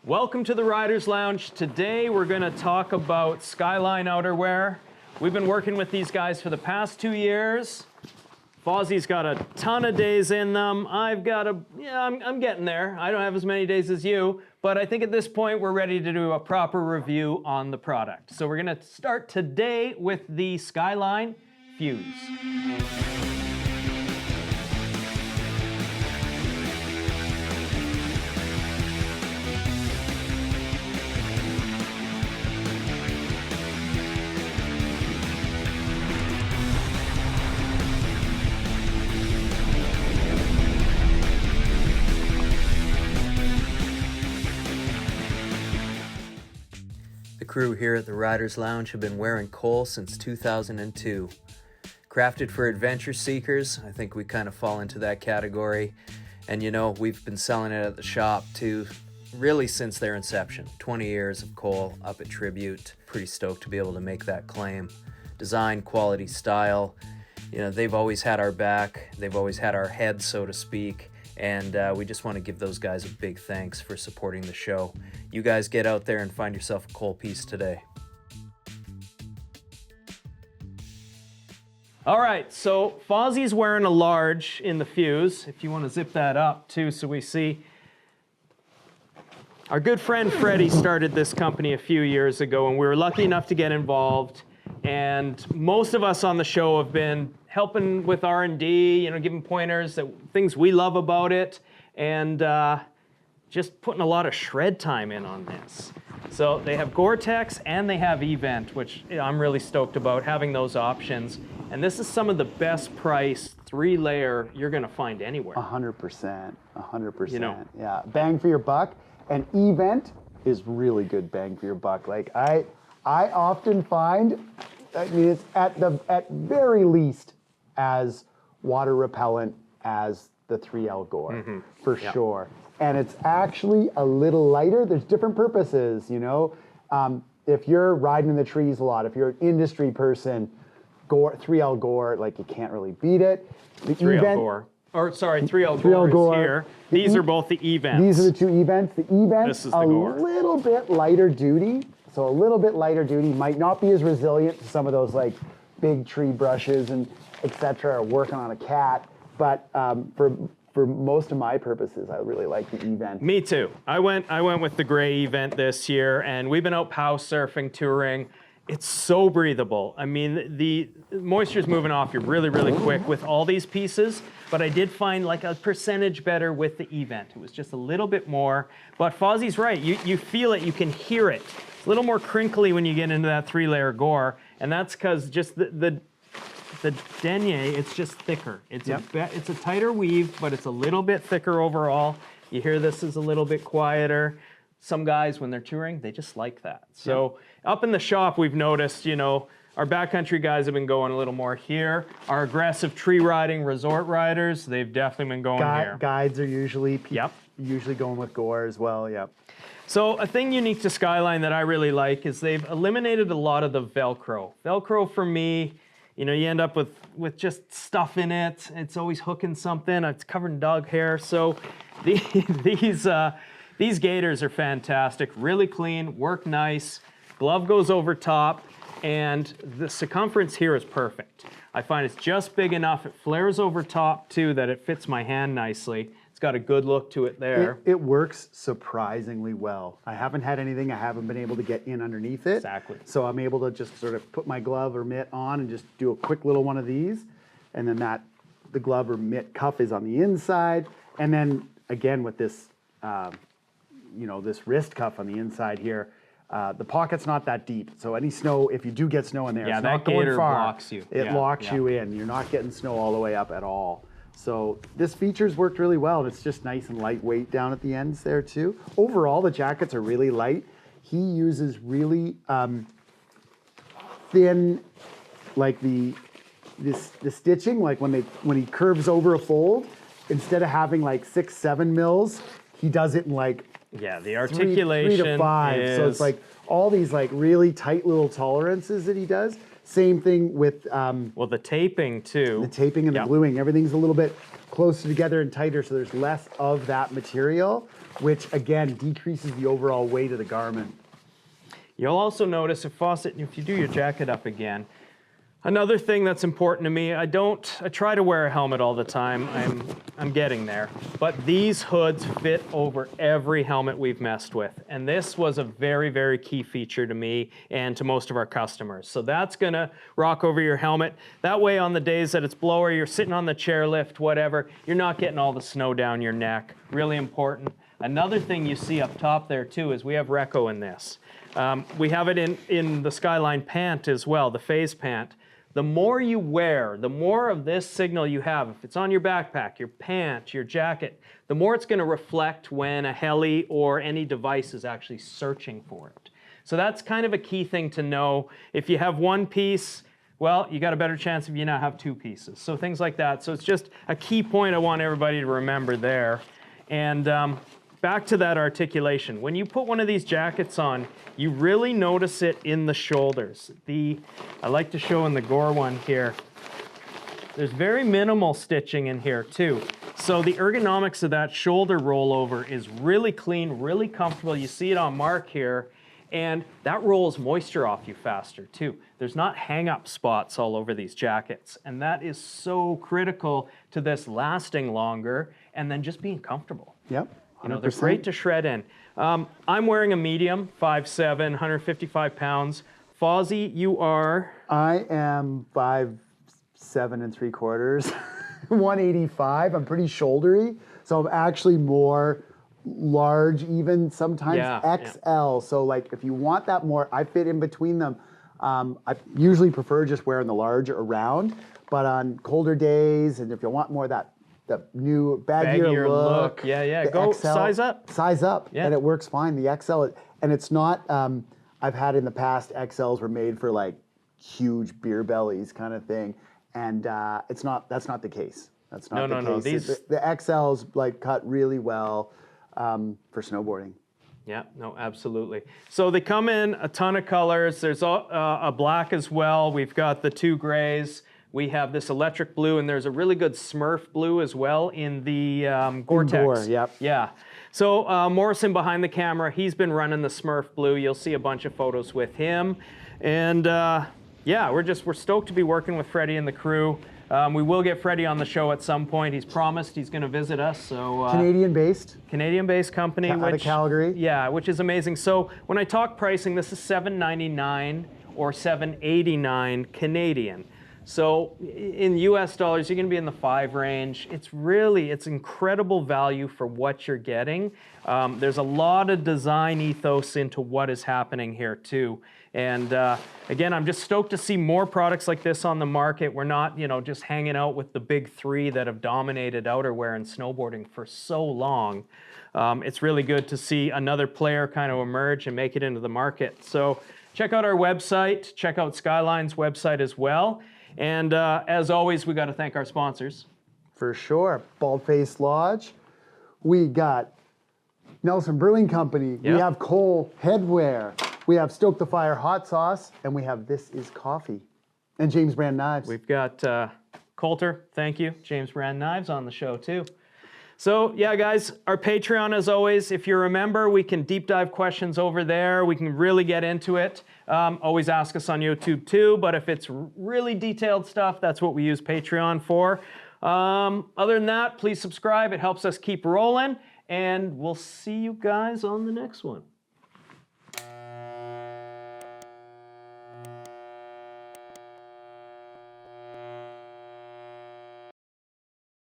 Welcome to the Riders Lounge. Today we're going to talk about Skyline outerwear. We've been working with these guys for the past 2 years. Fozzie's got a ton of days in them. I'm getting there. I don't have as many days as you, but I think at this point we're ready to do a proper review on the product. So we're going to start today with the Skyline Fuse. The crew here at the Riders Lounge have been wearing Cole since 2002. Crafted for adventure seekers, I think we kind of fall into that category. And you know, we've been selling it at the shop too, really since their inception. 20 years of Cole up at Tribute. Pretty stoked to be able to make that claim. Design, quality, style. You know, they've always had our back. They've always had our head, so to speak. And we just want to give those guys a big thanks for supporting the show. You guys get out there and find yourself a Cole piece today. All right, so Fozzie's wearing a large in the Fuse. If you want to zip that up too so we see. Our good friend Freddie started this company a few years ago, and we were lucky enough to get involved. And most of us on the show have been helping with R&D, you know, giving pointers, things we love about it, and just putting a lot of shred time in on this. So they have Gore-Tex and they have Event, which I'm really stoked about, having those options. And this is some of the best price 3-layer you're gonna find anywhere. 100%, 100%. You know. Yeah, bang for your buck. And Event is really good bang for your buck. Like I often find, I mean, it's at very least as water repellent as the 3L Gore, for sure. And it's actually a little lighter. There's different purposes, you know. If you're riding in the trees a lot, if you're an industry person, 3L Gore, like you can't really beat it. The 3L Gore. Or sorry, 3L Gore is here. These are both the Events. These are the two Events. The Events is the a Gore. little bit lighter duty. So a little bit lighter duty, might not be as resilient to some of those like big tree brushes and etc. or working on a cat. But for most of my purposes, I really like the Event. Me too. I went with the gray Event this year, and we've been out pow surfing, touring. It's so breathable. I mean, the moisture's moving off you really, really quick with all these pieces, but I did find like a percentage better with the Event. It was just a little bbit more, but Fozzie's right. You feel it, you can hear it. It's a little more crinkly when you get into that 3-layer Gore, and that's because just the denier, it's just thicker. It's a tighter weave, but it's a little bit thicker overall. You hear this is a little bit quieter. Some guys, when they're touring, they just like that. So up in the shop, we've noticed, you know, our backcountry guys have been going a little more here. Our aggressive tree riding resort riders, they've definitely been going here. Guides are usually going with Gore as well, yep. So a thing unique to Skyline that I really like is they've eliminated a lot of the Velcro. Velcro for me, you know, you end up with just stuff in it. It's always hooking something. It's covered in dog hair. So these gaiters are fantastic, really clean, work nice. Glove goes over top, and the circumference here is perfect. I find it's just big enough. It flares over top too, that it fits my hand nicely. It's got a good look to it there. It works surprisingly well. I haven't had anything I haven't been able to get in underneath it. Exactly. So I'm able to just sort of put my glove or mitt on and just do a quick little one of these. And then the glove or mitt cuff is on the inside. And then again with this, you know, this wrist cuff on the inside here, the pocket's not that deep. So any snow, if you do get snow in there, it's not going far. Blocks you. It locks you in. You're not getting snow all the way up at all. So this feature's worked really well, and it's just nice and lightweight down at the ends there too. Overall, the jackets are really light. He uses really thin, like the stitching, like when he curves over a fold, instead of having like 6-7 mils, he does it in like the articulation 3 to 5. So it's like all these like really tight little tolerances that he does. Same thing with Well, the taping too. the taping and the gluing. Everything's a little bit closer together and tighter, so there's less of that material, which again decreases the overall weight of the garment. You'll also notice if you do your jacket up again, another thing that's important to me, I try to wear a helmet all the time. I'm getting there. But these hoods fit over every helmet we've messed with. And this was a very, very key feature to me and to most of our customers. So that's gonna rock over your helmet. That way on the days that it's blower, you're sitting on the chairlift, whatever, you're not getting all the snow down your neck. Really important. Another thing you see up top there too is we have Reco in this. We have it in the Skyline pant as well, the phase pant. The more you wear, the more of this signal you have. If it's on your backpack, your pant, your jacket, the more it's going to reflect when a heli or any device is actually searching for it. So that's kind of a key thing to know. If you have one piece, well, you got a better chance if you now have two pieces. So things like that. So it's just a key point I want everybody to remember there. And back to that articulation. When you put one of these jackets on, you really notice it in the shoulders. I like to show in the Gore one here, there's very minimal stitching in here too. So the ergonomics of that shoulder rollover is really clean, really comfortable. You see it on Mark here, and that rolls moisture off you faster too. There's not hang-up spots all over these jackets, and that is so critical to this lasting longer and then just being comfortable. Yep. 100%. You know, they're great to shred in. I'm wearing a medium, 5'7", 155 pounds. Fozzie, you are? I am 5'7" 3/4", 185. I'm pretty shouldery, so I'm actually more large, even sometimes XL. So like if you want that more, I fit in between them. I usually prefer just wearing the large around, but on colder days, and if you want more of that the new baggier look. Go XL, size up. Size up, and it works fine. The XL, and it's not, I've had in the past, XLs were made for like huge beer bellies kind of thing, and that's not the case. That's not the case. The XLs like cut really well for snowboarding. Yeah, no, absolutely. So they come in a ton of colors. There's a black as well. We've got the two grays. We have this electric blue, and there's a really good Smurf blue as well in the Gore-Tex. Gore, yep. Yeah. So Morrison behind the camera, he's been running the Smurf blue. You'll see a bunch of photos with him. And yeah, we're stoked to be working with Freddie and the crew. We will get Freddie on the show at some point. He's promised he's going to visit us. So Canadian-based. Canadian-based company. Out of Calgary. Yeah, which is amazing. So when I talk pricing, this is $799 or $789 Canadian. So in US dollars, you're going to be in the 5 range. It's incredible value for what you're getting. There's a lot of design ethos into what is happening here too. And again, I'm just stoked to see more products like this on the market. We're not, just hanging out with the big three that have dominated outerwear and snowboarding for so long. It's really good to see another player kind of emerge and make it into the market. So check out our website, check out Skyline's website as well. And as always, we got to thank our sponsors. For sure. BALDFACE Lodge. We got Nelson Brewing Company. Yep. We have Cole Headwear. We have Stoke the Fire Hot Sauce. And we have This Is Coffee. And James Brand Knives. We've got Coulter, thank you. James Brand Knives on the show too. So yeah, guys, our Patreon as always. If you're a member, we can deep dive questions over there. We can really get into it. Always ask us on YouTube too, but if it's really detailed stuff, that's what we use Patreon for. Other than that, please subscribe. It helps us keep rolling, and we'll see you guys on the next one.